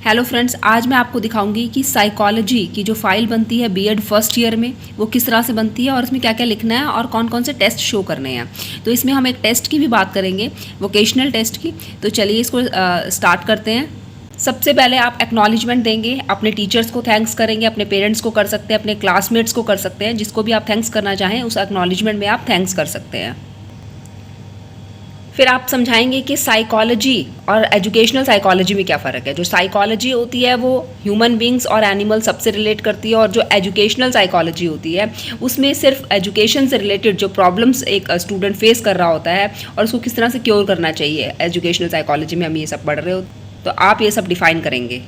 Hello friends, आज मैं आपको दिखाऊंगी कि साइकोलॉजी की जो फाइल बनती है बीएड फर्स्ट ईयर में वो किस तरह से बनती है और इसमें क्या क्या लिखना है और कौन कौन से टेस्ट शो करने हैं। तो इसमें हम एक टेस्ट की भी बात करेंगे, वोकेशनल टेस्ट की। तो चलिए इसको स्टार्ट करते हैं। सबसे पहले आप एक्नॉलेजमेंट देंगे, अपने टीचर्स को थैंक्स करेंगे, अपने पेरेंट्स को कर सकते हैं, अपने क्लासमेट्स को कर सकते हैं, जिसको भी आप थैंक्स करना चाहें उस एक्नॉलेजमेंट में आप थैंक्स कर सकते हैं। फिर आप समझाएंगे कि साइकोलॉजी और एजुकेशनल साइकोलॉजी में क्या फ़र्क है। जो साइकोलॉजी होती है वो ह्यूमन बींग्स और एनिमल सबसे रिलेट करती है, और जो एजुकेशनल साइकोलॉजी होती है उसमें सिर्फ एजुकेशन से रिलेटेड जो प्रॉब्लम्स एक स्टूडेंट फेस कर रहा होता है और उसको किस तरह से क्योर करना चाहिए। एजुकेशनल साइकोलॉजी में हम ये सब पढ़ रहे हो, तो आप ये सब डिफ़ाइन करेंगे।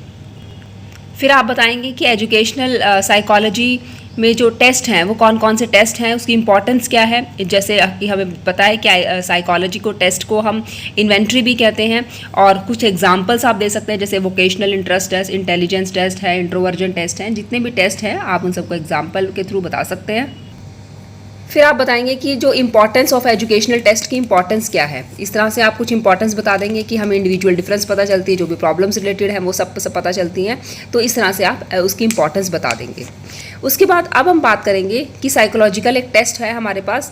फिर आप बताएंगे कि एजुकेशनल साइकोलॉजी में जो टेस्ट हैं वो कौन कौन से टेस्ट हैं, उसकी इंपॉर्टेंस क्या है। जैसे कि हमें पता है कि साइकोलॉजी को टेस्ट को हम इन्वेंट्री भी कहते हैं, और कुछ एग्जांपल्स आप दे सकते हैं, जैसे vocational interest test, intelligence test है, इंट्रोवर्जन टेस्ट हैं। जितने भी टेस्ट हैं आप उन सबको एग्जाम्पल के थ्रू बता सकते हैं। फिर आप बताएंगे कि जो इंपॉर्टेंस ऑफ एजुकेशनल टेस्ट की इंपॉर्टेंस क्या है। इस तरह से आप कुछ इंपॉर्टेंस बता देंगे कि हमें इंडिविजुअल डिफरेंस पता चलती है, जो भी प्रॉब्लम्स रिलेटेड हैं वो सब पता चलती हैं। तो इस तरह से आप उसकी इंपॉर्टेंस बता देंगे। उसके बाद अब हम बात करेंगे कि साइकोलॉजिकल एक टेस्ट है हमारे पास,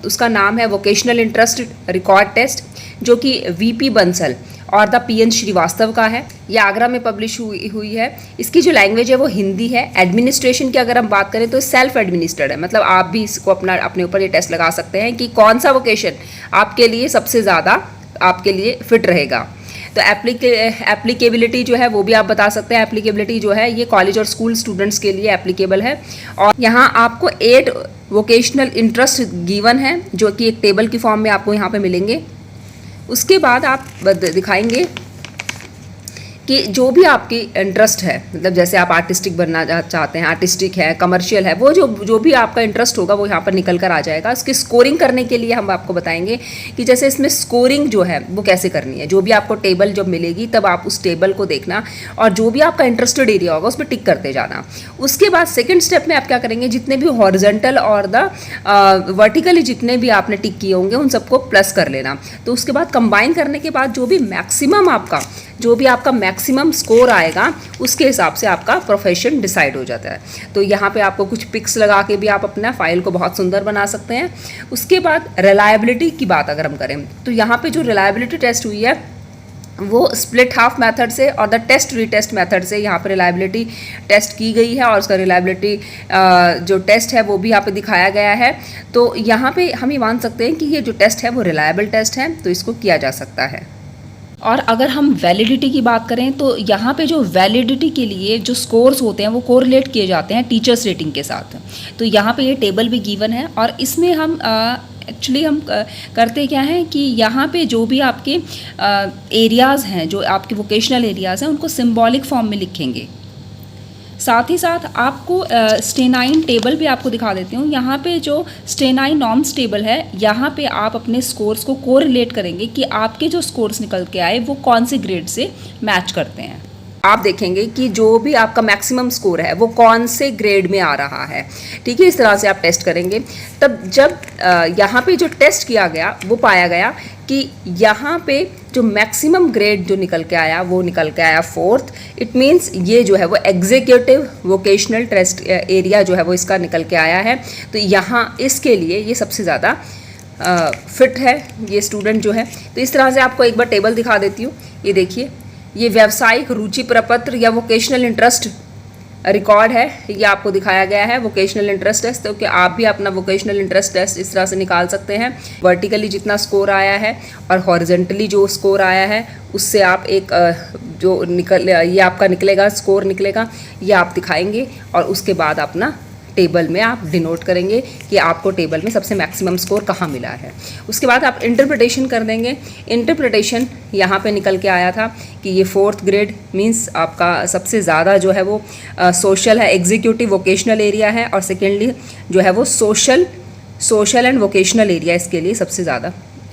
उसका नाम है वोकेशनल इंटरेस्ट रिकॉर्ड टेस्ट, जो कि वीपी बंसल और द पीएन श्रीवास्तव का है। ये आगरा में पब्लिश हुई है। इसकी जो लैंग्वेज है वो हिंदी है। एडमिनिस्ट्रेशन की अगर हम बात करें तो सेल्फ एडमिनिस्ट्रेड है, मतलब आप भी इसको अपने ऊपर ये टेस्ट लगा सकते हैं कि कौन सा वोकेशन आपके लिए सबसे ज़्यादा आपके लिए फिट रहेगा। तो एप्लीकेबिलिटी जो है वो भी आप बता सकते हैं। एप्लीकेबिलिटी जो है ये कॉलेज और स्कूल स्टूडेंट्स के लिए एप्लीकेबल है। और यहाँ आपको 8 वोकेशनल इंटरेस्ट गिवन है, जो कि एक टेबल की फॉर्म में आपको यहाँ पे मिलेंगे। उसके बाद आप दिखाएंगे कि जो भी आपकी इंटरेस्ट है, मतलब जैसे आप आर्टिस्टिक बनना चाहते हैं, आर्टिस्टिक है, कमर्शियल है, वो जो भी आपका इंटरेस्ट होगा वो यहाँ पर निकल कर आ जाएगा। उसकी स्कोरिंग करने के लिए हम आपको बताएंगे कि जैसे इसमें स्कोरिंग जो है वो कैसे करनी है। जो भी आपको टेबल जब मिलेगी तब आप उस टेबल को देखना और जो भी आपका इंटरेस्टेड एरिया होगा उस पर टिक करते जाना। उसके बाद सेकेंड स्टेप में आप क्या करेंगे, जितने भी हॉरिजॉन्टल और द वर्टिकली जितने भी आपने टिक किए होंगे उन सबको प्लस कर लेना। तो उसके बाद कंबाइन करने के बाद जो भी आपका मैक्सिमम स्कोर आएगा उसके हिसाब से आपका प्रोफेशन डिसाइड हो जाता है। तो यहाँ पे आपको कुछ पिक्स लगा के भी आप अपना फाइल को बहुत सुंदर बना सकते हैं। उसके बाद रिलायबिलिटी की बात अगर हम करें तो यहाँ पे जो रिलायबिलिटी टेस्ट हुई है वो स्प्लिट हाफ मेथड से और द टेस्ट रीटेस्ट मेथड से यहाँ पर रिलायबिलिटी टेस्ट की गई है, और उसका रिलायबिलिटी जो टेस्ट है वो भी यहाँ पे दिखाया गया है। तो यहाँ पे हम ये मान सकते हैं कि ये जो टेस्ट है वो रिलायबल टेस्ट है, तो इसको किया जा सकता है। और अगर हम वैलिडिटी की बात करें तो यहाँ पे जो वैलिडिटी के लिए जो स्कोर्स होते हैं वो कोरिलेट किए जाते हैं टीचर्स रेटिंग के साथ। तो यहाँ पे ये टेबल भी गिवन है, और इसमें हम एक्चुअली हम करते क्या हैं कि यहाँ पे जो भी आपके एरियाज़ हैं, जो आपके वोकेशनल एरियाज़ हैं, उनको सिंबॉलिक फॉर्म में लिखेंगे। साथ ही साथ आपको स्टेनाइन टेबल भी आपको दिखा देती हूँ। यहाँ पे जो स्टेनाइन नॉर्म्स टेबल है, यहाँ पे आप अपने स्कोर्स को कोरिलेट करेंगे कि आपके जो स्कोर्स निकल के आए वो कौन से ग्रेड से मैच करते हैं। आप देखेंगे कि जो भी आपका मैक्सिमम स्कोर है वो कौन से ग्रेड में आ रहा है। ठीक है, इस तरह से आप टेस्ट करेंगे। तब जब यहाँ पे जो टेस्ट किया गया वो पाया गया कि यहाँ पे जो मैक्सिमम ग्रेड जो निकल के आया वो निकल के आया 4th। इट मीन्स ये जो है वो एग्जीक्यूटिव वोकेशनल टेस्ट एरिया जो है वो इसका निकल के आया है। तो यहाँ इसके लिए ये सबसे ज़्यादा फिट है ये स्टूडेंट जो है। तो इस तरह से आपको एक बार टेबल दिखा देती हूँ। ये देखिए, ये व्यावसायिक रुचि प्रपत्र या वोकेशनल इंटरेस्ट रिकॉर्ड है, ये आपको दिखाया गया है वोकेशनल इंटरेस्ट टेस्ट। तो कि आप भी अपना वोकेशनल इंटरेस्ट टेस्ट इस तरह से निकाल सकते हैं। वर्टिकली जितना स्कोर आया है और हॉरिजॉन्टली जो स्कोर आया है उससे आप एक ये आपका निकलेगा, स्कोर निकलेगा, ये आप दिखाएंगे और उसके बाद अपना टेबल में आप डिनोट करेंगे कि आपको टेबल में सबसे मैक्सिमम स्कोर कहाँ मिला है। उसके बाद आप इंटरप्रिटेशन कर देंगे। इंटरप्रिटेशन यहाँ पे निकल के आया था कि ये 4th ग्रेड मींस आपका सबसे ज़्यादा जो है वो सोशल है, एग्जीक्यूटिव वोकेशनल एरिया है, और सेकेंडली जो है वो सोशल एंड वोकेशनल एरिया इसके लिए सबसे ज़्यादा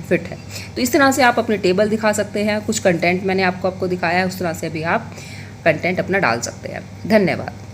फिट है। तो इस तरह से आप अपने टेबल दिखा सकते हैं। कुछ कंटेंट मैंने आपको दिखाया है, उस तरह से भी आप कंटेंट अपना डाल सकते हैं। धन्यवाद।